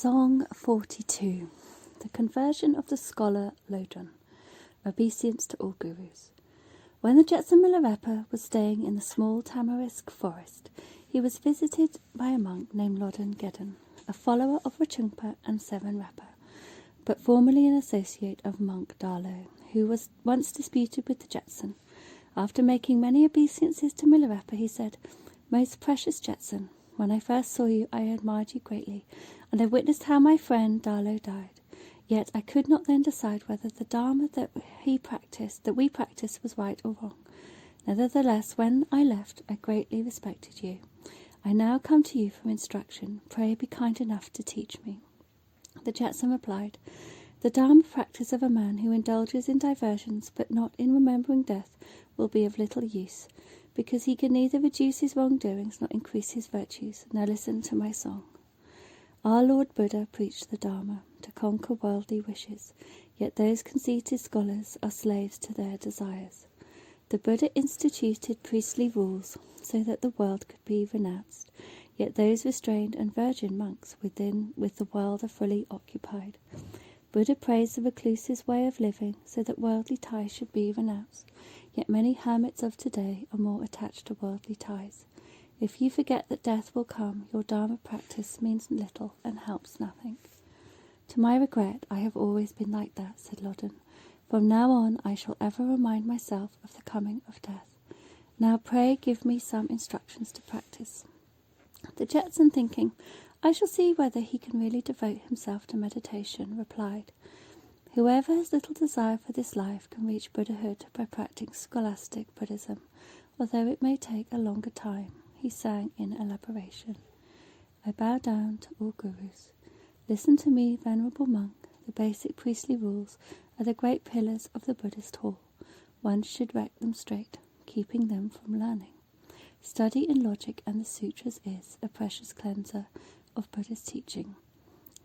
Song 42. The Conversion of the Scholar Lodrun. Obeisance to all gurus. When the Jetson Milarepa was staying in the small tamarisk forest, he was visited by a monk named Lodrun, a follower of Rachungpa and Seven Repa, but formerly an associate of monk Darlo, who was once disputed with the Jetson. After making many obeisances to Milarepa, he said, "Most precious Jetson, when I first saw you, I admired you greatly, and I witnessed how my friend Darlo died. Yet I could not then decide whether the Dharma that we practiced was right or wrong. Nevertheless, when I left, I greatly respected you. I now come to you for instruction. Pray be kind enough to teach me." The Jetson replied, "The Dharma practice of a man who indulges in diversions but not in remembering death will be of little use, because he can neither reduce his wrongdoings nor increase his virtues. Now listen to my song. Our Lord Buddha preached the Dharma to conquer worldly wishes, yet those conceited scholars are slaves to their desires. The Buddha instituted priestly rules so that the world could be renounced, yet those restrained and virgin monks with the world are fully occupied. Buddha praised the recluse's way of living so that worldly ties should be renounced, yet many hermits of today are more attached to worldly ties. If you forget that death will come, your Dharma practice means little and helps nothing." "To my regret, I have always been like that," said Lodrun. "From now on, I shall ever remind myself of the coming of death. Now pray give me some instructions to practice." The Jetson, thinking, "I shall see whether he can really devote himself to meditation," replied, "Whoever has little desire for this life can reach Buddhahood by practicing scholastic Buddhism, although it may take a longer time." He sang in elaboration, "I bow down to all gurus. Listen to me, venerable monk. The basic priestly rules are the great pillars of the Buddhist hall. One should rect them straight, keeping them from learning. Study in logic and the sutras is a precious cleanser of Buddhist teaching,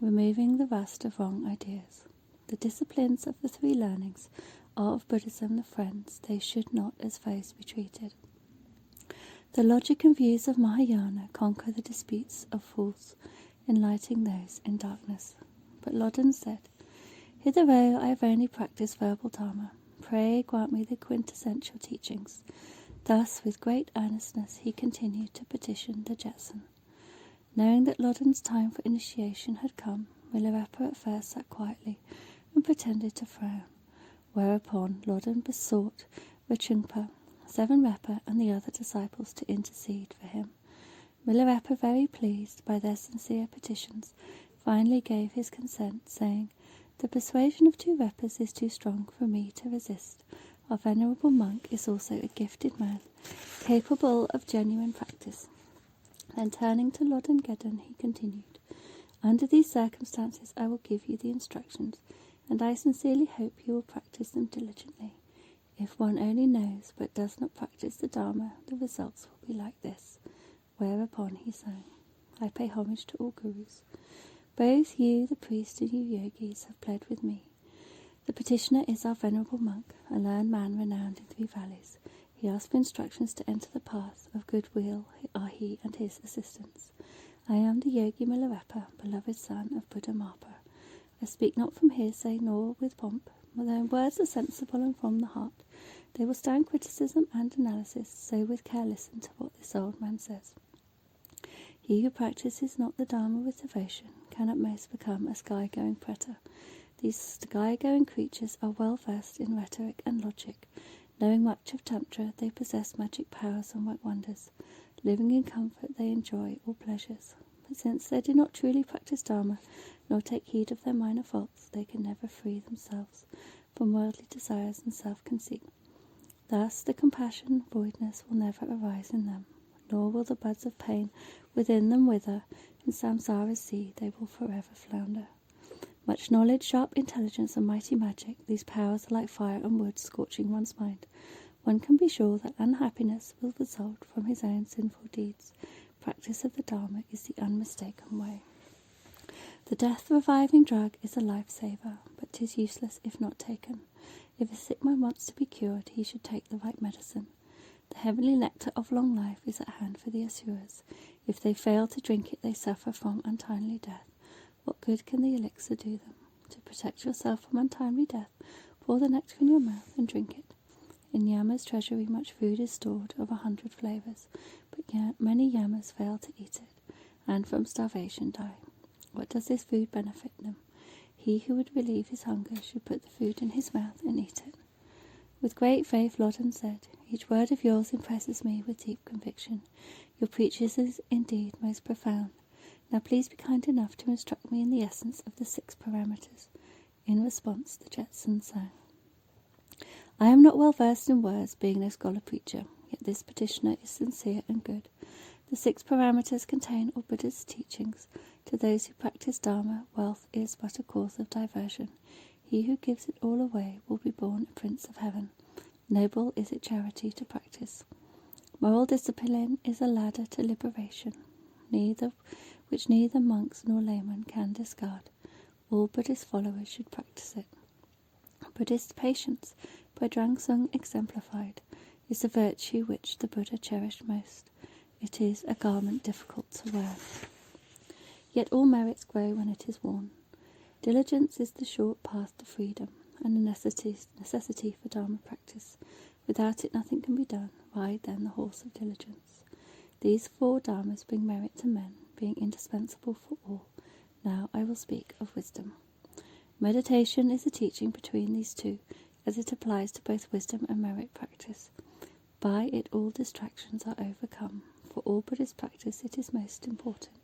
removing the rust of wrong ideas. The disciplines of the three learnings are of Buddhism the friends. They should not as foes be treated. The logic and views of Mahayana conquer the disputes of fools, enlightening those in darkness." But Lodrun said, "Hitherto I have only practiced verbal Dharma. Pray grant me the quintessential teachings." Thus, with great earnestness, he continued to petition the Jetson. Knowing that Lodrun's time for initiation had come, Milarepa at first sat quietly and pretended to frown, whereupon Lodrun besought Rachungpa, Seven Repa, and the other disciples to intercede for him. Milarepa, very pleased by their sincere petitions, finally gave his consent, saying, "The persuasion of 2 Repas is too strong for me to resist. Our venerable monk is also a gifted man, capable of genuine practice." Then turning to Lodrun, he continued, "Under these circumstances I will give you the instructions, and I sincerely hope you will practice them diligently. If one only knows but does not practice the Dharma, the results will be like this." Whereupon he sang, "I pay homage to all gurus. Both you, the priest, and you yogis, have pled with me. The petitioner is our venerable monk, a learned man renowned in 3 valleys. He asks for instructions to enter the path of goodwill are he and his assistants. I am the yogi Milarepa, beloved son of Buddha Marpa. I speak not from hearsay nor with pomp. Though words are sensible and from the heart, they will stand criticism and analysis, so with care listen to what this old man says. He who practices not the Dharma with devotion can at most become a sky-going preter. These sky-going creatures are well versed in rhetoric and logic. Knowing much of Tantra, they possess magic powers and work wonders. Living in comfort, they enjoy all pleasures. But since they do not truly practice Dharma, nor take heed of their minor faults, they can never free themselves from worldly desires and self-conceit. Thus the compassion voidness will never arise in them, nor will the buds of pain within them wither. In samsara's sea they will forever flounder. Much knowledge, sharp intelligence, and mighty magic, these powers are like fire and wood scorching one's mind. One can be sure that unhappiness will result from his own sinful deeds. Practice of the Dharma is the unmistaken way. The death-reviving drug is a life-saver, but 'tis useless if not taken. If a sick man wants to be cured, he should take the right medicine. The heavenly nectar of long life is at hand for the asuras. If they fail to drink it, they suffer from untimely death. What good can the elixir do them? To protect yourself from untimely death, pour the nectar in your mouth and drink it. In Yama's treasury much food is stored of 100 flavours, but many Yamas fail to eat it, and from starvation die. What does this food benefit them? He who would relieve his hunger should put the food in his mouth and eat it. With great faith, Lodrun said, Each word of yours impresses me with deep conviction. Your preaching is indeed most profound. Now please be kind enough to instruct me in the essence of the 6 parameters. In response, the Jetson sang. I am not well versed in words, being no scholar preacher, yet this petitioner is sincere and good. The 6 parameters contain all Buddha's teachings. To those who practice Dharma, wealth is but a cause of diversion. He who gives it all away will be born a prince of heaven. Noble is it charity to practice. Moral discipline is a ladder to liberation, which neither monks nor laymen can discard. All Buddhist followers should practice it. Buddhist patience, by Drangsung exemplified, is the virtue which the Buddha cherished most. It is a garment difficult to wear. Yet all merits grow when it is worn. Diligence is the short path to freedom, and a necessity for Dharma practice. Without it nothing can be done. Ride then the horse of diligence. These 4 dharmas bring merit to men, being indispensable for all. Now I will speak of wisdom. Meditation is a teaching between these 2, as it applies to both wisdom and merit practice. By it all distractions are overcome. For all Buddhist practice it is most important.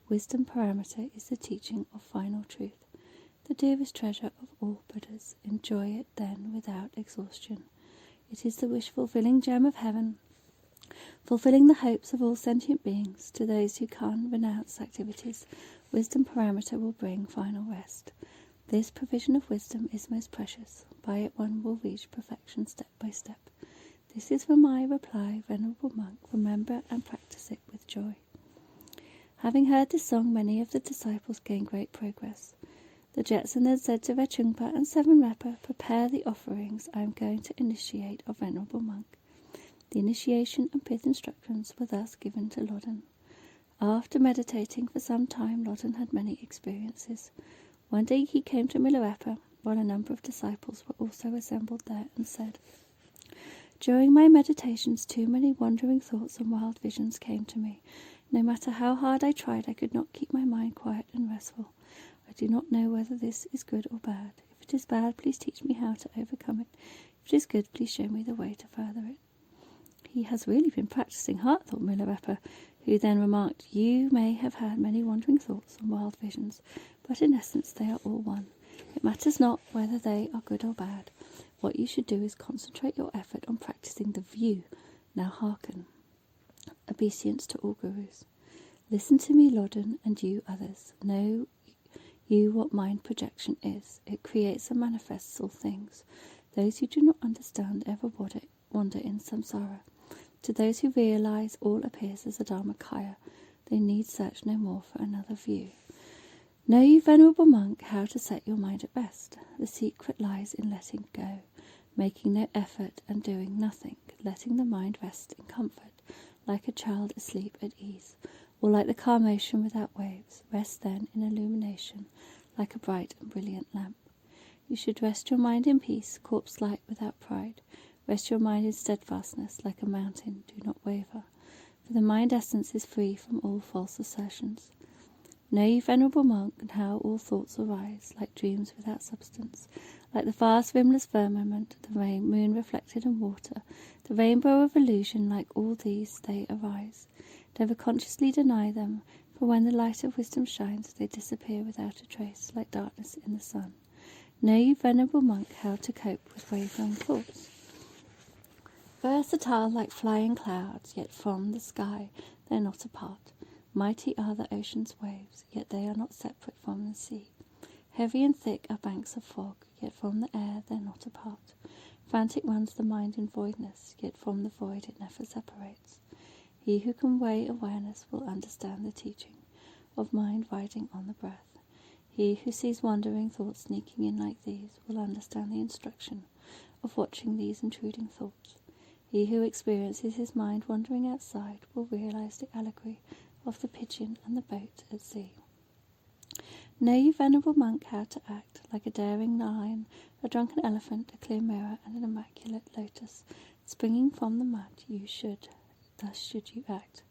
Wisdom parameter is the teaching of final truth, the dearest treasure of all Buddhas. Enjoy it then without exhaustion. It is the wish-fulfilling gem of heaven, fulfilling the hopes of all sentient beings. To those who can't renounce activities, wisdom parameter will bring final rest. This provision of wisdom is most precious. By it one will reach perfection step by step. This is for my reply, venerable monk. Remember and practice it with joy. Having heard this song, many of the disciples gained great progress. The Jetson then said to Vechungpa and 7 Repa, Prepare the offerings I am going to initiate of venerable monk. The initiation and pith instructions were thus given to Lodrun. After meditating for some time, Lodrun had many experiences. One day he came to Milarepa, while a number of disciples were also assembled there, and said, During my meditations, too many wandering thoughts and wild visions came to me. No matter how hard I tried, I could not keep my mind quiet and restful. I do not know whether this is good or bad. If it is bad, please teach me how to overcome it. If it is good, please show me the way to further it. He has really been practicing hard, thought Milarepa, who then remarked, You may have had many wandering thoughts and wild visions, but in essence they are all one. It matters not whether they are good or bad. What you should do is concentrate your effort on practicing the view. Now hearken. Obeisance to all gurus. Listen to me, Lodrun, and you others. Know you what mind projection is. It creates and manifests all things. Those who do not understand ever wander in samsara. To those who realize all appears as a dharmakaya, they need search no more for another view. Know you, venerable monk, how to set your mind at rest. The secret lies in letting go, making no effort and doing nothing, letting the mind rest in comfort, like a child asleep at ease, or like the calm ocean without waves. Rest then in illumination, like a bright and brilliant lamp. You should rest your mind in peace, corpse-like without pride. Rest your mind in steadfastness, like a mountain, do not waver. For the mind essence is free from all false assertions. Know ye, venerable monk, and how all thoughts arise, like dreams without substance, like the vast rimless firmament, the moon reflected in water, the rainbow of illusion, like all these they arise. Never consciously deny them, for when the light of wisdom shines, they disappear without a trace, like darkness in the sun. Know ye, venerable monk, how to cope with wavering thoughts. Versatile like flying clouds, yet from the sky they are not apart. Mighty are the ocean's waves, yet they are not separate from the sea. Heavy and thick are banks of fog, yet from the air they are not apart. Frantic runs the mind in voidness, yet from the void it never separates. He who can weigh awareness will understand the teaching of mind riding on the breath. He who sees wandering thoughts sneaking in like these will understand the instruction of watching these intruding thoughts. He who experiences his mind wandering outside will realize the allegory of the pigeon and the boat at sea. Know, you venerable monk, how to act like a daring lion, a drunken elephant, a clear mirror, and an immaculate lotus, springing from the mud. Thus should you act.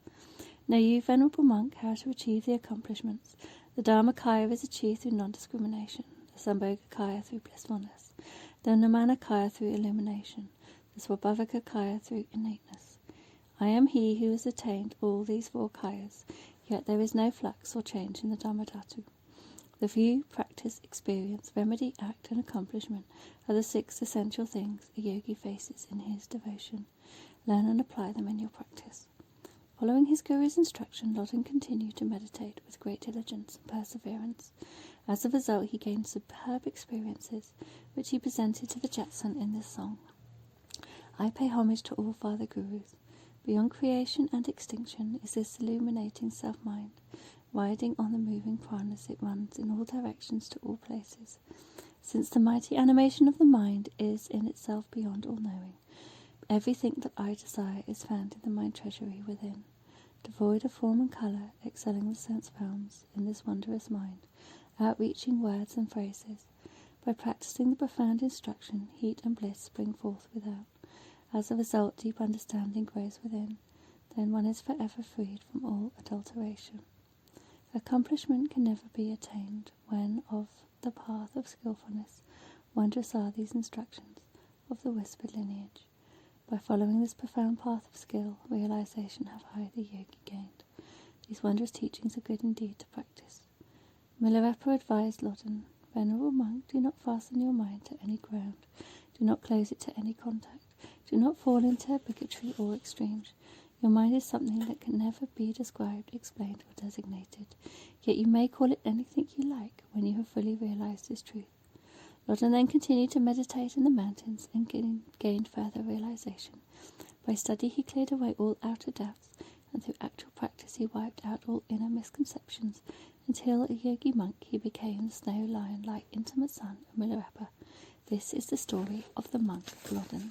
Know, you venerable monk, how to achieve the accomplishments. The Dharmakaya is achieved through non-discrimination, the Sambhogakaya through blissfulness, the Nirmanakaya through illumination, the Swabhavakaya through innateness. I am he who has attained all these 4 kayas, yet there is no flux or change in the Dharmadhatu. The view, practice, experience, remedy, act, and accomplishment are the 6 essential things a yogi faces in his devotion. Learn and apply them in your practice. Following his guru's instruction, Lodrun continued to meditate with great diligence and perseverance. As a result, he gained superb experiences, which he presented to the Jetsun in this song. I pay homage to all Father Gurus. Beyond creation and extinction is this illuminating self-mind, riding on the moving pranas it runs in all directions to all places. Since the mighty animation of the mind is in itself beyond all knowing, everything that I desire is found in the mind treasury within. Devoid of form and colour, excelling the sense realms in this wondrous mind, outreaching words and phrases. By practising the profound instruction, heat and bliss spring forth without. As a result, deep understanding grows within. Then one is forever freed from all adulteration. Accomplishment can never be attained when of the path of skillfulness. Wondrous are these instructions of the whispered lineage. By following this profound path of skill, realization have I, the yogi, gained. These wondrous teachings are good indeed to practice. Milarepa advised Lodrun, Venerable monk, do not fasten your mind to any ground. Do not close it to any contact. Do not fall into bigotry or extremes. Your mind is something that can never be described, explained, or designated. Yet you may call it anything you like when you have fully realized this truth. Lodrun then continued to meditate in the mountains and gained further realization. By study he cleared away all outer doubts, and through actual practice he wiped out all inner misconceptions, until a yogi monk he became the snow lion-like intimate son of Milarepa. This is the story of the monk Lodrun.